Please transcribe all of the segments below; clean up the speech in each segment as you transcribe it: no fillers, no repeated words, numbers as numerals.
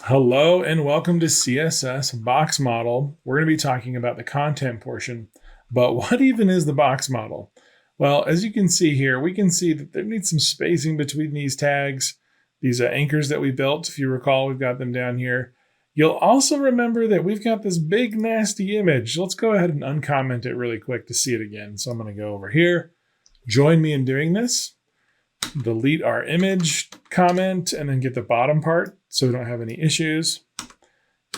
Hello and welcome to CSS Box Model. We're going to be talking about the content portion, but what even is the box model? Well, as you can see here, we can see that there needs some spacing between these tags, these anchors that we built. If you recall, we've got them down here. You'll also remember that we've got this big nasty image. Let's go ahead and uncomment it really quick to see it again. So I'm going to go over here, join me in doing this. Delete our image comment and then get the bottom part so we don't have any issues.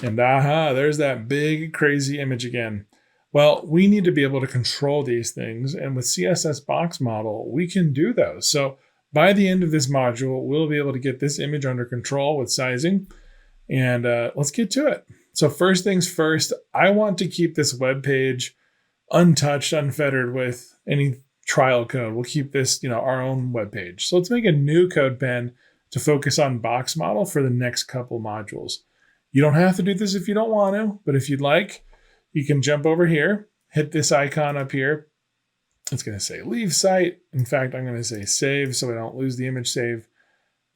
And there's that big crazy image again. Well, we need to be able to control these things, and with CSS Box Model, we can do those. So by the end of this module, we'll be able to get this image under control with sizing, and let's get to it. So first things first, I want to keep this web page untouched, unfettered with any trial code. We'll keep this, our own web page. So let's make a new code pen to focus on box model for the next couple modules. You don't have to do this if you don't want to, but if you'd like, you can jump over here, hit this icon up here. It's going to say leave site. In fact, I'm going to say save so I don't lose the image save.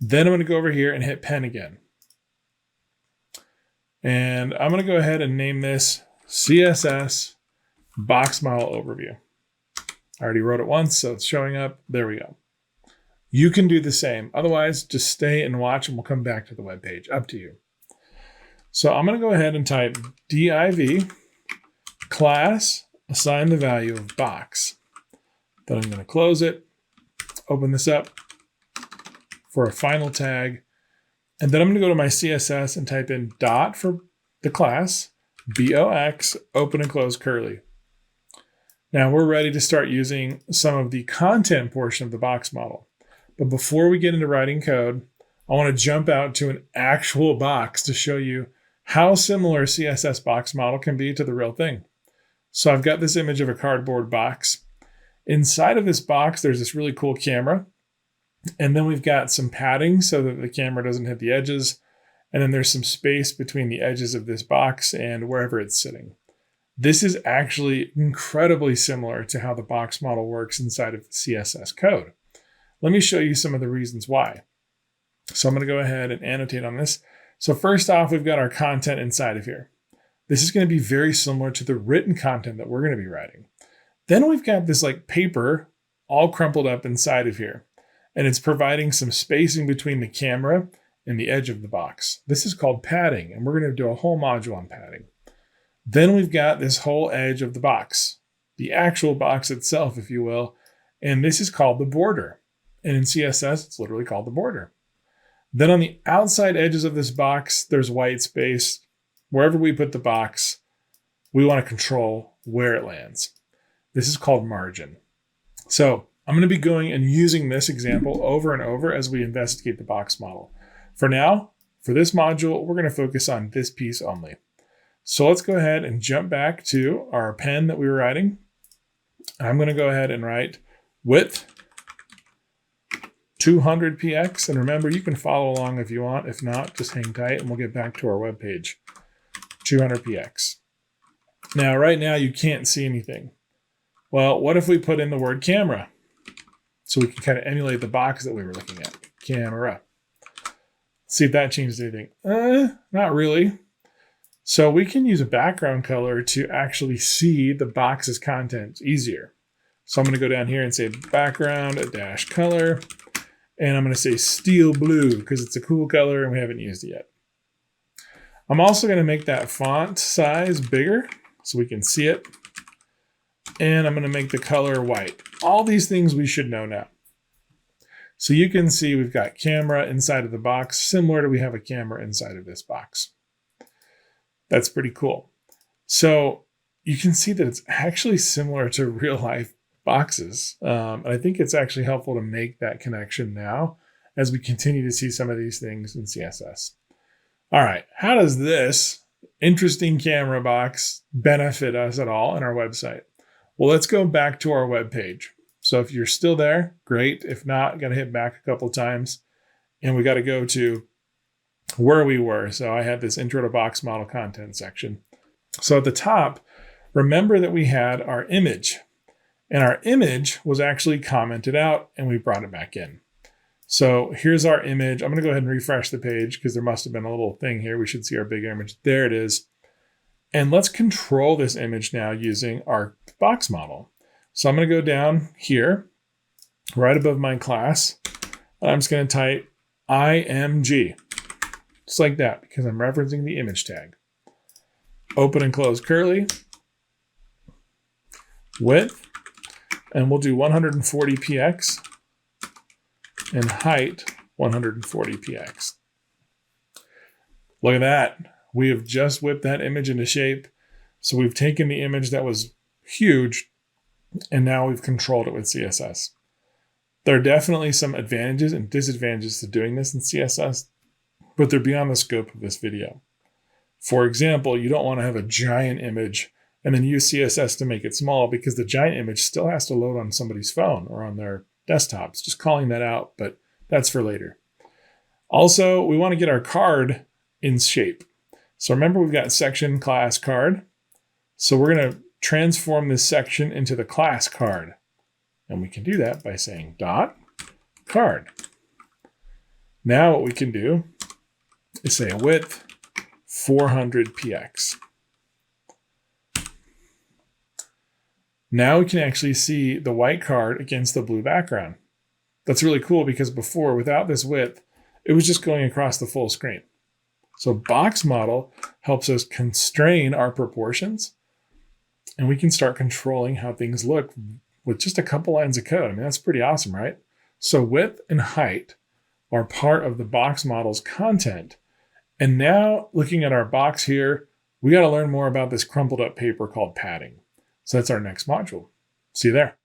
Then I'm going to go over here and hit pen again. And I'm going to go ahead and name this CSS Box Model Overview. I already wrote it once, so it's showing up. There we go. You can do the same. Otherwise, just stay and watch, and we'll come back to the web page. Up to you. So I'm going to go ahead and type div class, assign the value of box. Then I'm going to close it, open this up for a final tag. And then I'm going to go to my CSS and type in dot for the class, box, open and close curly. Now we're ready to start using some of the content portion of the box model. But before we get into writing code, I want to jump out to an actual box to show you how similar CSS box model can be to the real thing. So I've got this image of a cardboard box. Inside of this box, there's this really cool camera. And then we've got some padding so that the camera doesn't hit the edges. And then there's some space between the edges of this box and wherever it's sitting. This is actually incredibly similar to how the box model works inside of CSS code. Let me show you some of the reasons why. So I'm going to go ahead and annotate on this. So first off, we've got our content inside of here. This is going to be very similar to the written content that we're going to be writing. Then we've got this like paper all crumpled up inside of here. And it's providing some spacing between the camera and the edge of the box. This is called padding, and we're going to do a whole module on padding. Then we've got this whole edge of the box, the actual box itself, if you will, and this is called the border. And in CSS, it's literally called the border. Then on the outside edges of this box, there's white space. Wherever we put the box, we want to control where it lands. This is called margin. So I'm going to be going and using this example over and over as we investigate the box model. For now, for this module, we're going to focus on this piece only. So let's go ahead and jump back to our pen that we were writing. I'm going to go ahead and write width 200px. And remember, you can follow along if you want. If not, just hang tight and we'll get back to our web page. 200px. Now, right now, you can't see anything. Well, what if we put in the word camera? So we can kind of emulate the box that we were looking at. Camera. See if that changes anything. Not really. So we can use a background color to actually see the box's contents easier. So I'm going to go down here and say background dash color. And I'm going to say steel blue because it's a cool color and we haven't used it yet. I'm also going to make that font size bigger so we can see it. And I'm going to make the color white. All these things we should know now. So you can see we've got camera inside of the box, similar to we have a camera inside of this box. That's pretty cool. So you can see that it's actually similar to real life boxes. And I think it's actually helpful to make that connection now as we continue to see some of these things in CSS. All right, how does this interesting camera box benefit us at all in our website? Well, let's go back to our web page. So if you're still there, great. If not, got to hit back a couple of times. And we got to go to where we were. So I had this intro to box model content section. So at the top, remember that we had our image, and our image was actually commented out and we brought it back in. So here's our image. I'm going to go ahead and refresh the page because there must have been a little thing here. We should see our big image. There it is. And let's control this image now using our box model. So I'm going to go down here, right above my class, and I'm just going to type IMG, just like that, because I'm referencing the image tag. Open and close curly, width, and we'll do 140px, and height 140px. Look at that. We have just whipped that image into shape. So we've taken the image that was huge, and now we've controlled it with CSS. There are definitely some advantages and disadvantages to doing this in CSS, but they're beyond the scope of this video. For example, you don't want to have a giant image and then use CSS to make it small, because the giant image still has to load on somebody's phone or on their desktops. Just calling that out, but that's for later. Also, we want to get our card in shape. So remember, we've got section, class, card. So we're going to transform this section into the class card. And we can do that by saying dot card. Now what we can do is say width 400px. Now we can actually see the white card against the blue background. That's really cool, because before, without this width, it was just going across the full screen. So box model helps us constrain our proportions, and we can start controlling how things look with just a couple lines of code. I mean, that's pretty awesome, right? So width and height are part of the box model's content. And now, looking at our box here, we got to learn more about this crumpled up paper called padding. So that's our next module. See you there.